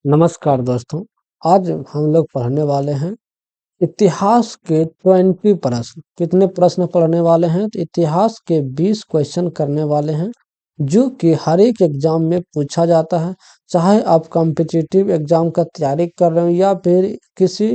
नमस्कार दोस्तों। आज हम लोग पढ़ने वाले हैं इतिहास के 20 प्रश्न। कितने प्रश्न पढ़ने वाले हैं? तो इतिहास के 20 क्वेश्चन करने वाले हैं जो कि हर एक एग्जाम में पूछा जाता है। चाहे आप कॉम्पिटिटिव एग्जाम का तैयारी कर रहे हो या फिर किसी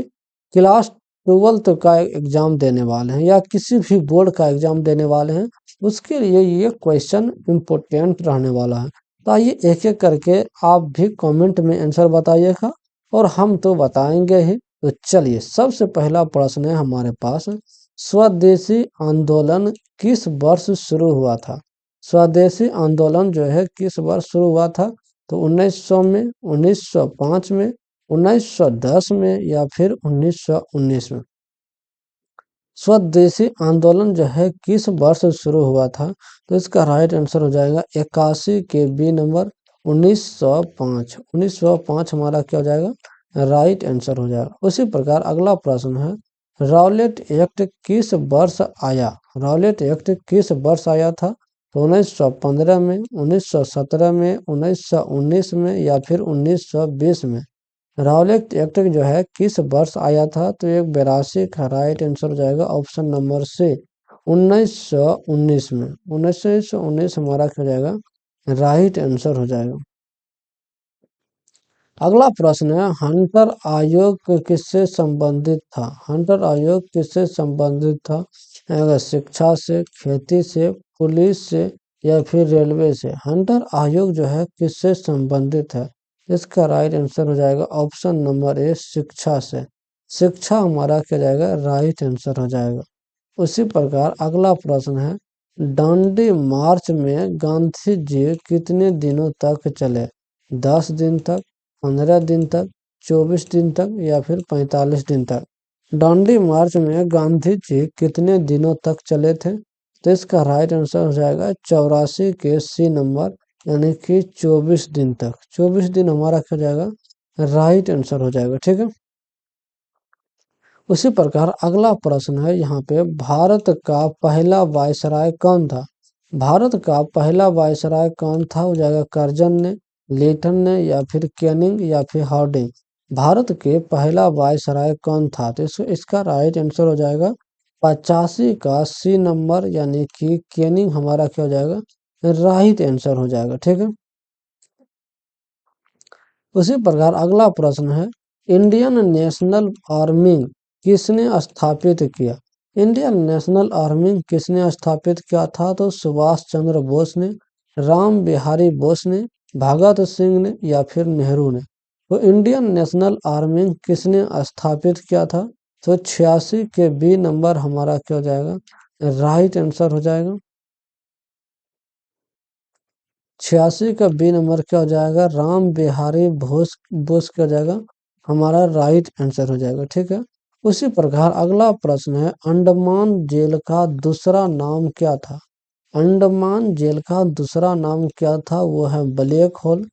क्लास 12th का एग्जाम देने वाले हैं या किसी भी बोर्ड का एग्जाम देने वाले हैं, उसके लिए ये क्वेश्चन इम्पोर्टेंट रहने वाला है। तो आइए एक एक करके आप भी कमेंट में आंसर बताइएगा और हम तो बताएंगे ही। तो चलिए, सबसे पहला प्रश्न है हमारे पास, स्वदेशी आंदोलन किस वर्ष शुरू हुआ था? स्वदेशी आंदोलन जो है किस वर्ष शुरू हुआ था? तो 1900 में, 1905 में, 1910 में या फिर 1919 में। स्वदेशी आंदोलन जो है किस वर्ष शुरू हुआ था? तो इसका राइट आंसर हो जाएगा 81 के बी नंबर 1905। 1905 हमारा क्या हो जाएगा? राइट आंसर हो जाएगा। उसी प्रकार अगला प्रश्न है, रॉलेट एक्ट किस वर्ष आया? रॉलेट एक्ट किस वर्ष आया था? तो 1915 में, 1917 में, 1919 में या फिर 1920 में। रॉलेट एक्ट जो है किस वर्ष आया था? तो 1982 का राइट आंसर हो जाएगा ऑप्शन नंबर से 1919 में। 1919 हमारा क्या हो जाएगा? राइट आंसर हो जाएगा। अगला प्रश्न है, हंटर आयोग किससे संबंधित था? हंटर आयोग किससे संबंधित था? अगर शिक्षा से, खेती से, पुलिस से या फिर रेलवे से। हंटर आयोग जो है किससे संबंधित है? इसका राइट आंसर हो जाएगा ऑप्शन नंबर ए, शिक्षा से। शिक्षा हमारा क्या जाएगा? राइट आंसर हो जाएगा। उसी प्रकार अगला प्रश्न है, दांडी मार्च में गांधी जी कितने दिनों तक चले? 10 दिन तक, 15 दिन तक, 24 दिन तक या फिर 45 दिन तक। दांडी मार्च में गांधी जी कितने दिनों तक चले थे? तो इसका राइट आंसर हो जाएगा 84 के सी नंबर, यानी कि 24 दिन तक। 24 दिन हमारा क्या हो जाएगा? राइट आंसर हो जाएगा। ठीक है। उसी प्रकार अगला प्रश्न है यहाँ पे, भारत का पहला वायसराय कौन था? भारत का पहला वायसराय कौन था? हो जाएगा कर्जन ने, लेटन ने या फिर कैनिंग या फिर हार्डिंग। भारत के पहला वायसराय कौन था? तो इसका राइट आंसर हो जाएगा 85 का सी नंबर, यानी कि कैनिंग हमारा क्या हो जाएगा? राइट आंसर हो जाएगा। ठीक है। उसी प्रकार अगला प्रश्न है, इंडियन नेशनल आर्मी किसने स्थापित किया? इंडियन नेशनल आर्मी किसने स्थापित किया था? तो सुभाष चंद्र बोस ने, राम बिहारी बोस ने, भगत सिंह ने या फिर नेहरू ने। तो इंडियन नेशनल आर्मी किसने स्थापित किया था? तो 86 के बी नंबर हमारा क्या हो जाएगा? राइट आंसर हो जाएगा। 86 का बी नंबर क्या हो जाएगा? राम बिहारी बोस, बोस क्या हो जाएगा? हमारा राइट आंसर हो जाएगा। ठीक है। उसी प्रकार अगला प्रश्न है, अंडमान जेल का दूसरा नाम क्या था? अंडमान जेल का दूसरा नाम क्या था? वो है ब्लैक होल,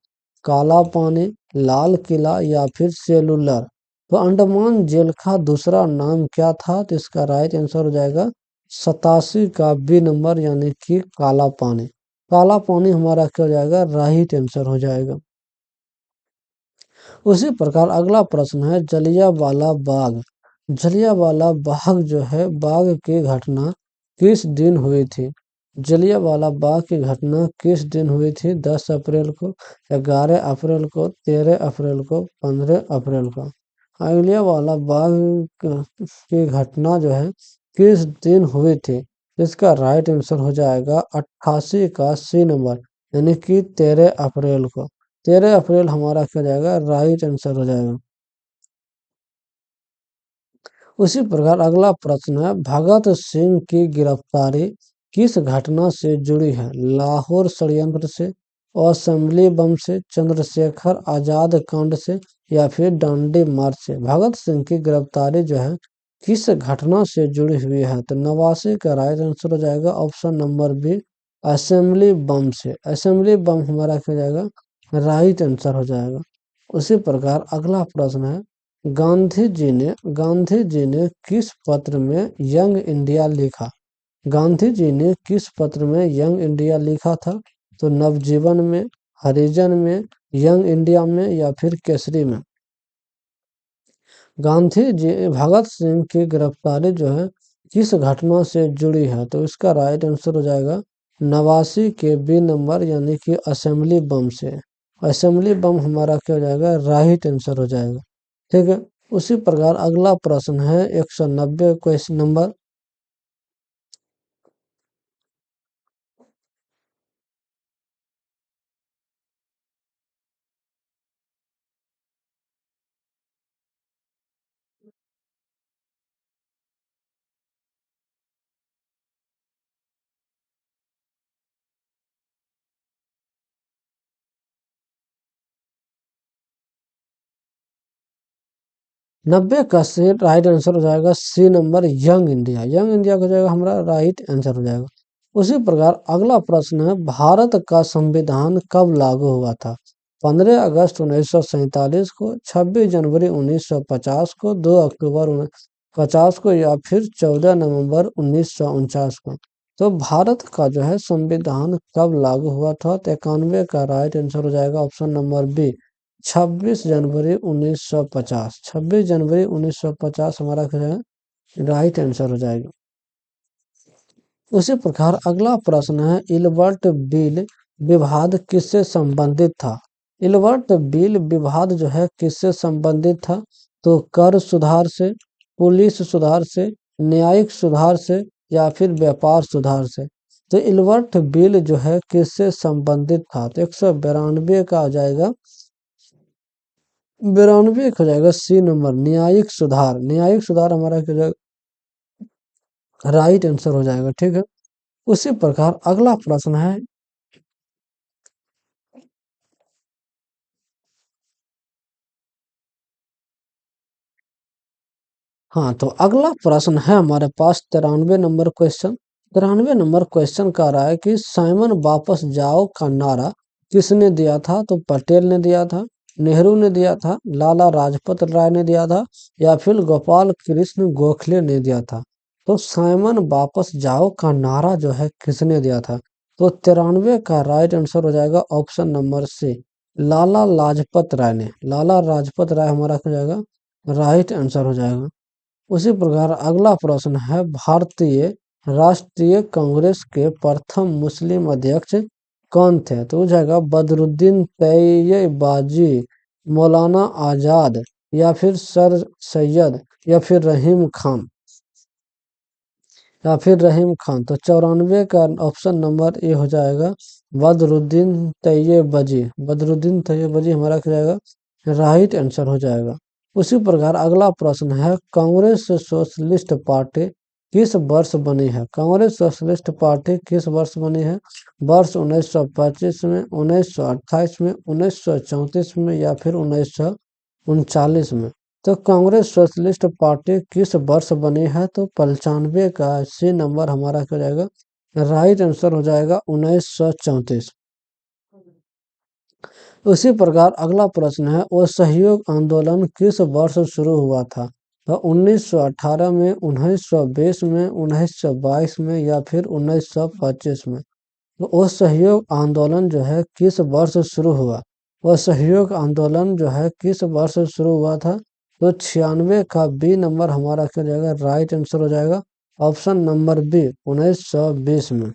काला पानी, लाल किला या फिर सेलुलर। तो अंडमान जेल का दूसरा नाम क्या था? तो इसका राइट आंसर हो जाएगा 87 का बी नंबर, यानी कि काला पानी। काला पानी हमारा क्या हो जाएगा? राइट आंसर हो जाएगा। उसी प्रकार अगला प्रश्न है, जलियांवाला बाग। जलियांवाला बाग जो है, बाग की घटना किस दिन हुई थी? जलियांवाला बाग की घटना किस दिन हुई थी? 10 अप्रैल को, 11 अप्रैल को, 13 अप्रैल को, 15 अप्रैल को। जलियांवाला बाग की घटना जो है किस दिन हुई थी? इसका राइट आंसर हो जाएगा 88 का सी नंबर, यानी कि 13 अप्रैल को। 13 अप्रैल हमारा क्या जाएगा? राइट आंसर हो जाएगा। उसी प्रकार अगला प्रश्न है, भगत सिंह की गिरफ्तारी किस घटना से जुड़ी है? लाहौर षड्यंत्र से, असेंबली बम से, चंद्रशेखर आजाद कांड से या फिर दांडी मार्च से। भगत सिंह की गिरफ्तारी जो है किस घटना से जुड़ी हुई है? तो 89 का राइट आंसर हो जाएगा ऑप्शन नंबर बी, असेंबली बम से। असेंबली बम हमारा क्या हो जाएगा? राइट आंसर हो जाएगा। उसी प्रकार अगला प्रश्न है, गांधी जी ने किस पत्र में यंग इंडिया लिखा? गांधी जी ने किस पत्र में यंग इंडिया लिखा था? तो नवजीवन में, हरिजन में, यंग इंडिया में या फिर केसरी में? गांधी जी भगत सिंह की गिरफ्तारी जो है किस घटना से जुड़ी है? तो इसका राइट आंसर हो जाएगा 89 के बी नंबर यानी कि असेंबली बम से। असेंबली बम हमारा क्या हो जाएगा? राइट आंसर हो जाएगा। ठीक है। उसी प्रकार अगला प्रश्न है 190 क्वेश्चन नंबर। 90 का से राइट आंसर हो जाएगा C number young India. Young India हो जाएगा हमारा राइट आंसर हो जाएगा। उसी प्रकार अगला प्रश्न है भारत का संविधान कब लागू हुआ था? 15 अगस्त 1947 को, 26 जनवरी 1950 को, 2 अक्टूबर 1950 को या फिर 14 नवंबर 1949 को? तो भारत का जो है संविधान कब लागू हुआ था? तो 91 का राइट आंसर हो जाएगा ऑप्शन नंबर बी 26 जनवरी 1950। 26 जनवरी 1950 हमारा क्या है? राइट आंसर हो जाएगा। उसी प्रकार अगला प्रश्न है इलबर्ट बिल विवाद किससे संबंधित था? इलबर्ट बिल विवाद जो है किससे संबंधित था? तो कर सुधार से, पुलिस सुधार से, न्यायिक सुधार से या फिर व्यापार सुधार से? तो इलबर्ट बिल जो है किससे संबंधित था? तो 192 का आ जाएगा, 92 हो जाएगा सी नंबर न्यायिक सुधार। न्यायिक सुधार हमारा क्या राइट आंसर हो जाएगा। ठीक है। उसी प्रकार अगला प्रश्न है, हाँ तो अगला प्रश्न है हमारे पास 93 नंबर क्वेश्चन। 93 नंबर क्वेश्चन कह रहा है कि साइमन वापस जाओ का नारा किसने दिया था? तो पटेल ने दिया था, नेहरू ने दिया था, लाला लाजपत राय ने दिया था या फिर गोपाल कृष्ण गोखले ने दिया था? तो साइमन वापस जाओ का नारा जो है किसने दिया था? तो 93 का राइट आंसर हो जाएगा option number C Lala Lajpat Rai ने। लाला लाजपत राय हमारा हो जाएगा राइट आंसर हो जाएगा। उसी प्रकार अगला प्रश्न है भारतीय राष्ट्रीय कांग्रेस के प्रथम मुस्लिम अध्यक्ष कौन थे? तो हो जाएगा बदरुद्दीन तैयबाजी, मौलाना आजाद या फिर सर सैयद या फिर रहीम खान? या फिर रहीम खान? तो 94 का ऑप्शन नंबर ए हो जाएगा बदरुद्दीन तैयबजी। बदरुद्दीन तैयबजी हमारा क्या जाएगा? राइट आंसर हो जाएगा। उसी प्रकार अगला प्रश्न है कांग्रेस सोशलिस्ट पार्टी किस वर्ष बनी है? कांग्रेस सोशलिस्ट पार्टी किस वर्ष बनी है? वर्ष 1925 में, 1928 में, 1934 में या फिर 1939 में? तो कांग्रेस सोशलिस्ट पार्टी किस वर्ष बनी है? तो 95 का सी नंबर हमारा क्या हो जाएगा? राइट आंसर हो जाएगा 1934। उसी प्रकार अगला प्रश्न है असहयोग आंदोलन किस वर्ष शुरू हुआ था? तो 1918 में, 1920 में, 1922 में या फिर 1925 में? तो असहयोग आंदोलन जो है किस वर्ष शुरू हुआ? असहयोग आंदोलन जो है किस वर्ष शुरू हुआ था? तो 96 का बी नंबर हमारा क्या हो जाएगा? राइट आंसर हो जाएगा ऑप्शन नंबर बी 1920 में।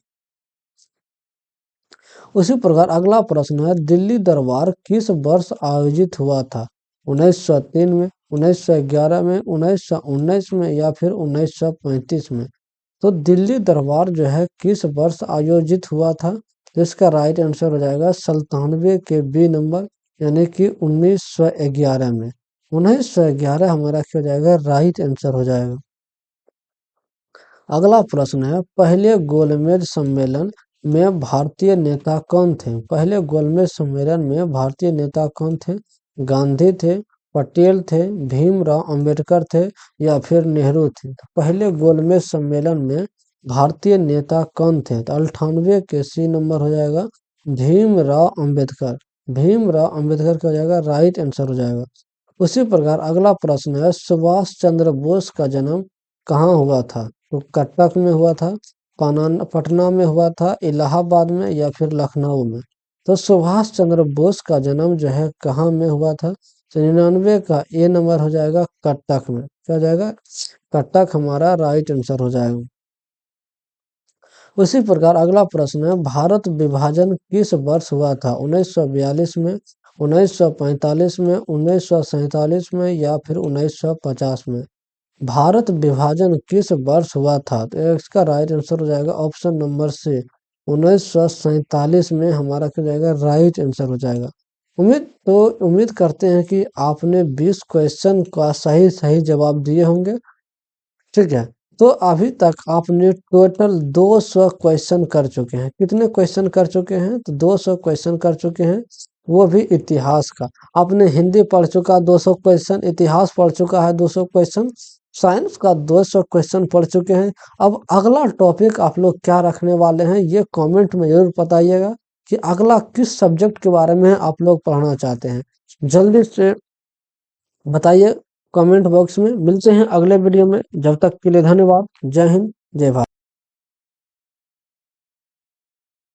उसी प्रकार अगला प्रश्न है दिल्ली दरबार किस वर्ष आयोजित हुआ था? 1903 में, 1911 में, 1919 में या फिर 1935 में? तो दिल्ली दरबार जो है किस वर्ष आयोजित हुआ था? तो इसका राइट आंसर हो जाएगा 97 के बी नंबर यानी कि 1911 में। 1911 हमारा क्या हो जाएगा? राइट आंसर हो जाएगा। अगला प्रश्न है पहले गोलमेज सम्मेलन में भारतीय नेता कौन थे? पहले गोलमेज सम्मेलन में भारतीय नेता कौन थे? गांधी थे, पटेल थे, भीमराव अंबेडकर थे या फिर नेहरू थे? तो पहले गोलमेज सम्मेलन में भारतीय नेता कौन थे? तो 98 के सी नंबर हो जाएगा भीमराव अंबेडकर। भीमराव अंबेडकर का हो जाएगा राइट आंसर हो जाएगा। उसी प्रकार अगला प्रश्न है सुभाष चंद्र बोस का जन्म कहाँ हुआ था? तो कटक में हुआ था, पटना में हुआ था, इलाहाबाद में या फिर लखनऊ में? तो सुभाष चंद्र बोस का जन्म जो है कहाँ में हुआ था? तो 99 का ए नंबर हो जाएगा कटक में। क्या हो जाएगा? कटक हमारा राइट आंसर हो जाएगा। उसी प्रकार अगला प्रश्न है, भारत विभाजन किस वर्ष हुआ था? 1942 में, 1945 में, 1947 में या फिर 1950 में? भारत विभाजन किस वर्ष हुआ था? तो इसका राइट आंसर हो जाएगा ऑप्शन नंबर सी, 1947 में हमारा क्या हो जाएगा? राइट आंसर हो जाएगा। उम्मीद करते हैं कि आपने 20 क्वेश्चन का सही सही जवाब दिए होंगे। ठीक है, तो अभी तक आपने टोटल 200 क्वेश्चन कर चुके हैं। कितने क्वेश्चन कर चुके हैं? तो 200 क्वेश्चन कर चुके हैं, वो भी इतिहास का। आपने हिंदी पढ़ चुका 200 क्वेश्चन, इतिहास पढ़ चुका है 200 क्वेश्चन, साइंस का 200 क्वेश्चन पढ़ चुके हैं। अब अगला टॉपिक आप लोग क्या रखने वाले हैं, ये कमेंट में जरूर बताइएगा कि अगला किस सब्जेक्ट के बारे में आप लोग पढ़ना चाहते हैं। जल्दी से बताइए कमेंट बॉक्स में। मिलते हैं अगले वीडियो में, जब तक के लिए धन्यवाद। जय हिंद, जय भारत।